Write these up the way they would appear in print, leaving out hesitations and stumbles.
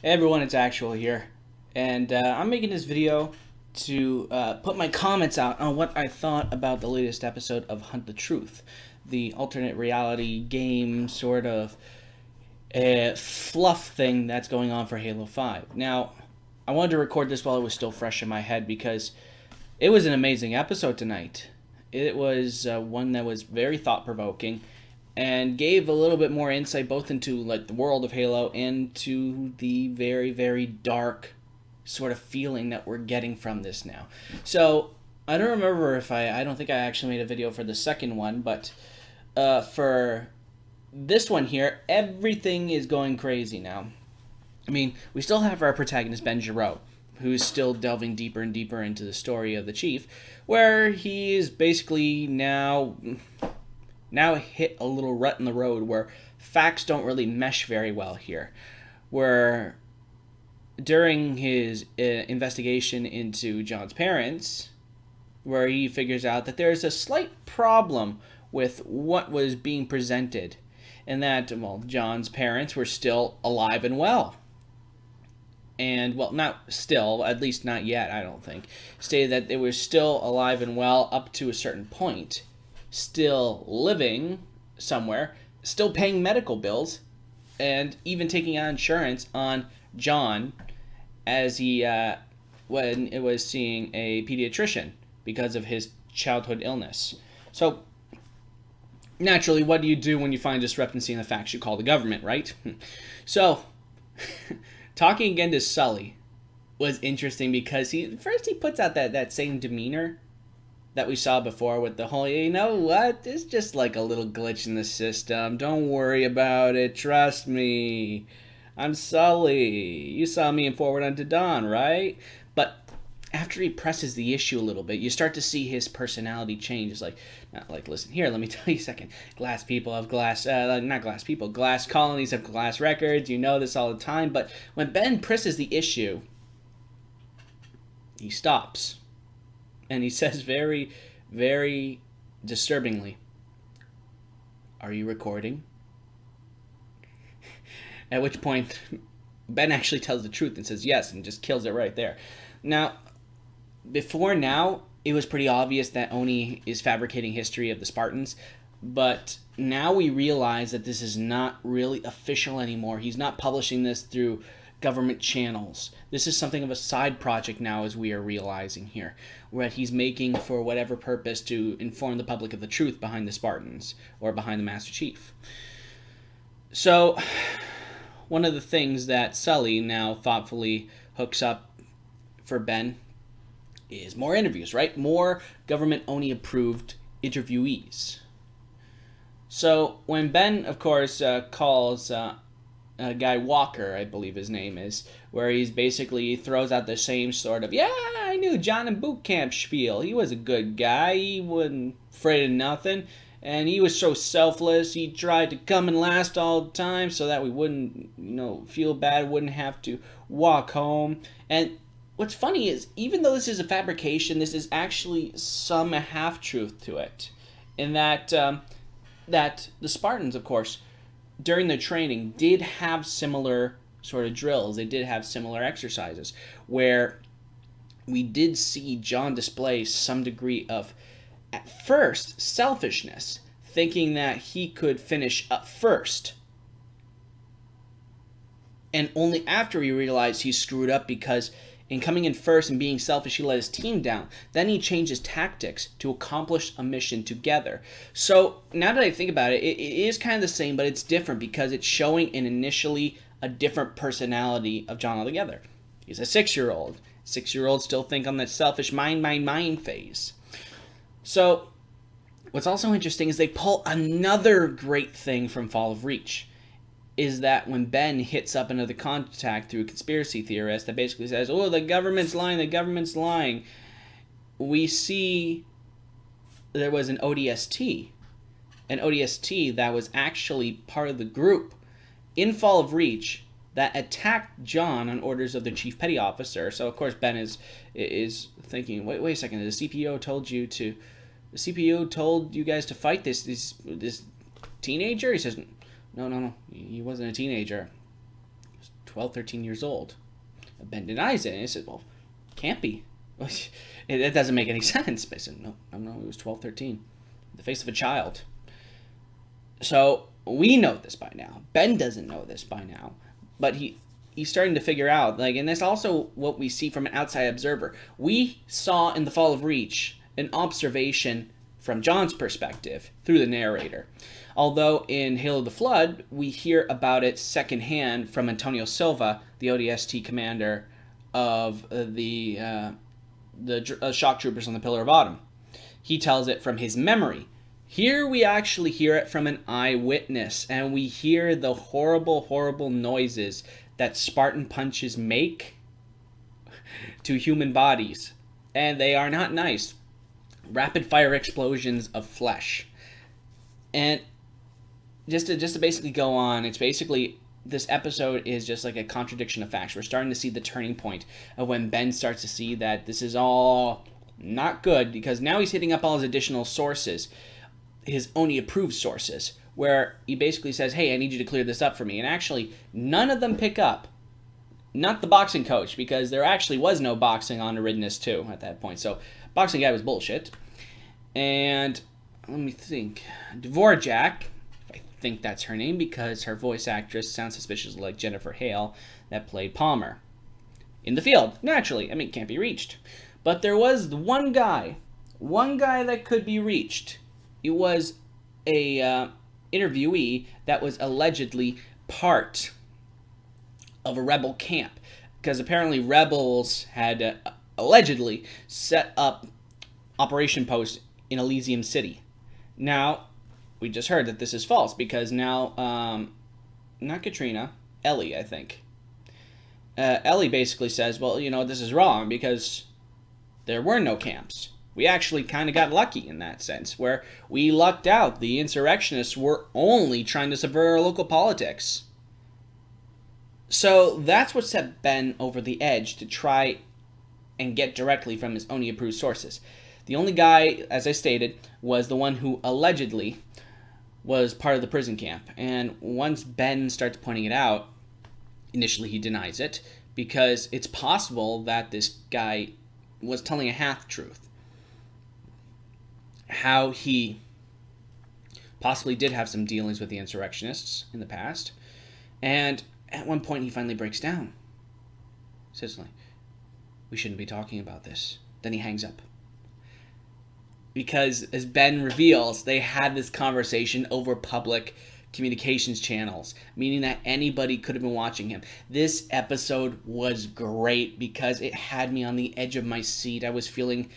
Hey everyone, it's Actual here, and I'm making this video to put my comments out on what I thought about the latest episode of Hunt the Truth, the alternate reality game sort of fluff thing that's going on for Halo 5. Now, I wanted to record this while it was still fresh in my head because it was an amazing episode tonight. It was one that was very thought-provoking and gave a little bit more insight both into like the world of Halo and to the very, very dark sort of feeling that we're getting from this now. So I don't remember if I don't think I actually made a video for the second one, but for this one here, everything is going crazy now. I mean, we still have our protagonist, Ben Giro, who's still delving deeper and deeper into the story of the Chief, where he is basically now hit a little rut in the road where facts don't really mesh very well here. Where during his investigation into John's parents, where he figures out that there's a slight problem with what was being presented, and that, well, John's parents were still alive and well. And, well, not still, at least not yet, I don't think, stated that they were still alive and well up to a certain point, still living somewhere, still paying medical bills, and even taking out insurance on John as he when it was seeing a pediatrician because of his childhood illness. So naturally, what do you do when you find discrepancy in the facts? You call the government, right? So talking again to Sully was interesting because he puts out that same demeanor that we saw before with the whole, you know what, it's just like a little glitch in the system. Don't worry about it. Trust me. I'm Sully. You saw me in Forward Unto Dawn, right? But after he presses the issue a little bit, you start to see his personality change. It's like, not like, listen here, let me tell you a second. Glass people have glass, not glass people, glass colonies have glass records. You know this all the time. But when Ben presses the issue, he stops. And he says very, very disturbingly, "Are you recording?" At which point, Ben actually tells the truth and says yes and just kills it right there. Now, before now, it was pretty obvious that Oni is fabricating history of the Spartans, but now we realize that this is not really official anymore. He's not publishing this through government channels. This is something of a side project now, as we are realizing here, where he's making for whatever purpose to inform the public of the truth behind the Spartans or behind the Master Chief. So one of the things that Sully now thoughtfully hooks up for Ben is more interviews, right? More government Oni approved interviewees. So when Ben, of course, calls a guy Walker, I believe his name is, where he's basically throws out the same sort of, yeah, I knew John in boot camp spiel. He was a good guy. He wasn't afraid of nothing. And he was so selfless. He tried to come and last all the time so that we wouldn't, feel bad, wouldn't have to walk home. And what's funny is, even though this is a fabrication, this is actually some half-truth to it. In that, that the Spartans, of course, during the training did have similar sort of drills. They did have similar exercises where we did see John display some degree of, at first, selfishness, thinking that he could finish up first. And only after he realized he screwed up because in coming in first and being selfish, he let his team down. Then he changed his tactics to accomplish a mission together. So now that I think about it, it is kind of the same, but it's different because it's showing initially a different personality of John altogether. He's a 6-year-old. 6-year-olds still think on that selfish mind phase. So what's also interesting is they pull another great thing from Fall of Reach, is that when Ben hits up another contact through a conspiracy theorist that basically says, oh, the government's lying, we see there was an ODST that was actually part of the group in Fall of Reach that attacked John on orders of the Chief Petty Officer. So, of course, Ben is thinking, wait a second, the CPO told you guys to fight this teenager? He says, no, he wasn't a teenager. 12, 13 years old. Ben denies it, and he says, well, can't be. It doesn't make any sense. But I said, no, he was 12, 13. The face of a child. So we know this by now. Ben doesn't know this by now. But he's starting to figure out, like, and that's also what we see from an outside observer. We saw in The Fall of Reach an observation from John's perspective through the narrator. Although in Hail of the Flood, we hear about it secondhand from Antonio Silva, the ODST commander of the shock troopers on the Pillar of Autumn. He tells it from his memory. Here we actually hear it from an eyewitness, and we hear the horrible, horrible noises that Spartan punches make to human bodies. And they are not nice. Rapid fire explosions of flesh. And just to basically go on, it's basically, this episode is just like a contradiction of facts. We're starting to see the turning point of when Ben starts to see that this is all not good, because now he's hitting up all his additional sources, his only approved sources, where he basically says, hey, I need you to clear this up for me. And actually, none of them pick up. Not the boxing coach, because there actually was no boxing on Eridanus 2 at that point. So, boxing guy was bullshit. And, let me think. Dvorak, I think that's her name, because her voice actress sounds suspiciously like Jennifer Hale, that played Palmer. In the field, naturally. I mean, can't be reached. But there was one guy that could be reached. It was a interviewee that was allegedly part of a rebel camp, because apparently rebels had allegedly set up operation posts in Elysium City. Now, we just heard that this is false, because now, not Katrina, Ellie, I think. Ellie basically says, well, you know, this is wrong, because there were no camps. We actually kind of got lucky in that sense, where we lucked out. The insurrectionists were only trying to subvert our local politics. So that's what set Ben over the edge to try and get directly from his only approved sources. The only guy, as I stated, was the one who allegedly was part of the prison camp. And once Ben starts pointing it out, initially he denies it, because it's possible that this guy was telling a half-truth. How he possibly did have some dealings with the insurrectionists in the past. And at one point he finally breaks down. Says, like, we shouldn't be talking about this. Then he hangs up. Because, as Ben reveals, they had this conversation over public communications channels, meaning that anybody could have been watching him. This episode was great because it had me on the edge of my seat. I was feeling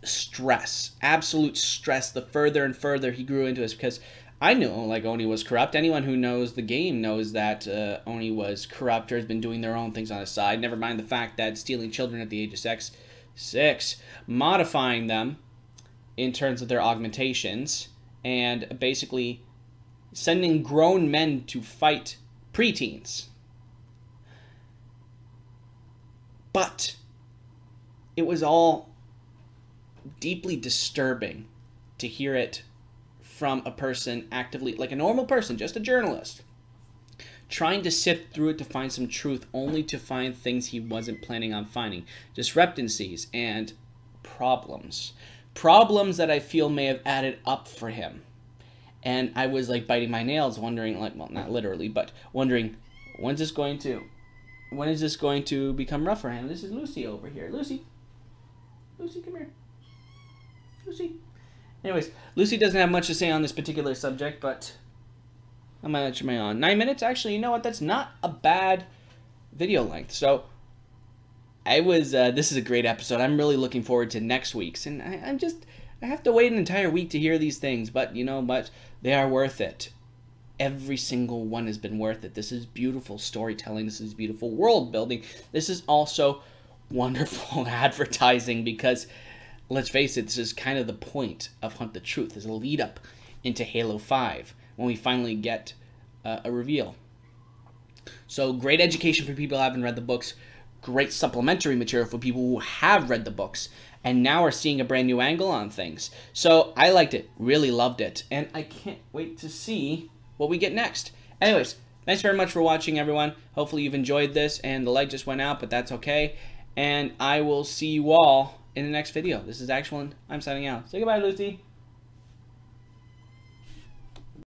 stress, absolute stress, the further and further he grew into this, because I knew, like, Oni was corrupt. Anyone who knows the game knows that Oni was corrupt or has been doing their own things on the side, never mind the fact that stealing children at the age of six, modifying them in terms of their augmentations, and basically sending grown men to fight preteens. But it was all deeply disturbing to hear it from a person actively, like a normal person, just a journalist, trying to sift through it to find some truth, only to find things he wasn't planning on finding. Discrepancies and problems that I feel may have added up for him. And I was like biting my nails, wondering, like, well, not literally, but wondering, when is this going to become rough for him? This is Lucy over here. Lucy, come here. Lucy. Anyways, Lucy doesn't have much to say on this particular subject, but how much am I on? 9 minutes? Actually, you know what? That's not a bad video length. So, this is a great episode. I'm really looking forward to next week's. And I have to wait an entire week to hear these things, but you know what? They are worth it. Every single one has been worth it. This is beautiful storytelling. This is beautiful world building. This is also wonderful advertising, because let's face it, this is kind of the point of Hunt the Truth, as a lead up into Halo 5 when we finally get a reveal. So great education for people who haven't read the books, great supplementary material for people who have read the books and now are seeing a brand new angle on things. So I liked it, really loved it, and I can't wait to see what we get next. Anyways, Thanks very much for watching, everyone. Hopefully you've enjoyed this, and the light just went out, but that's okay. And I will see you all in the next video. This is Actual, I'm signing out. Say goodbye, Lucy.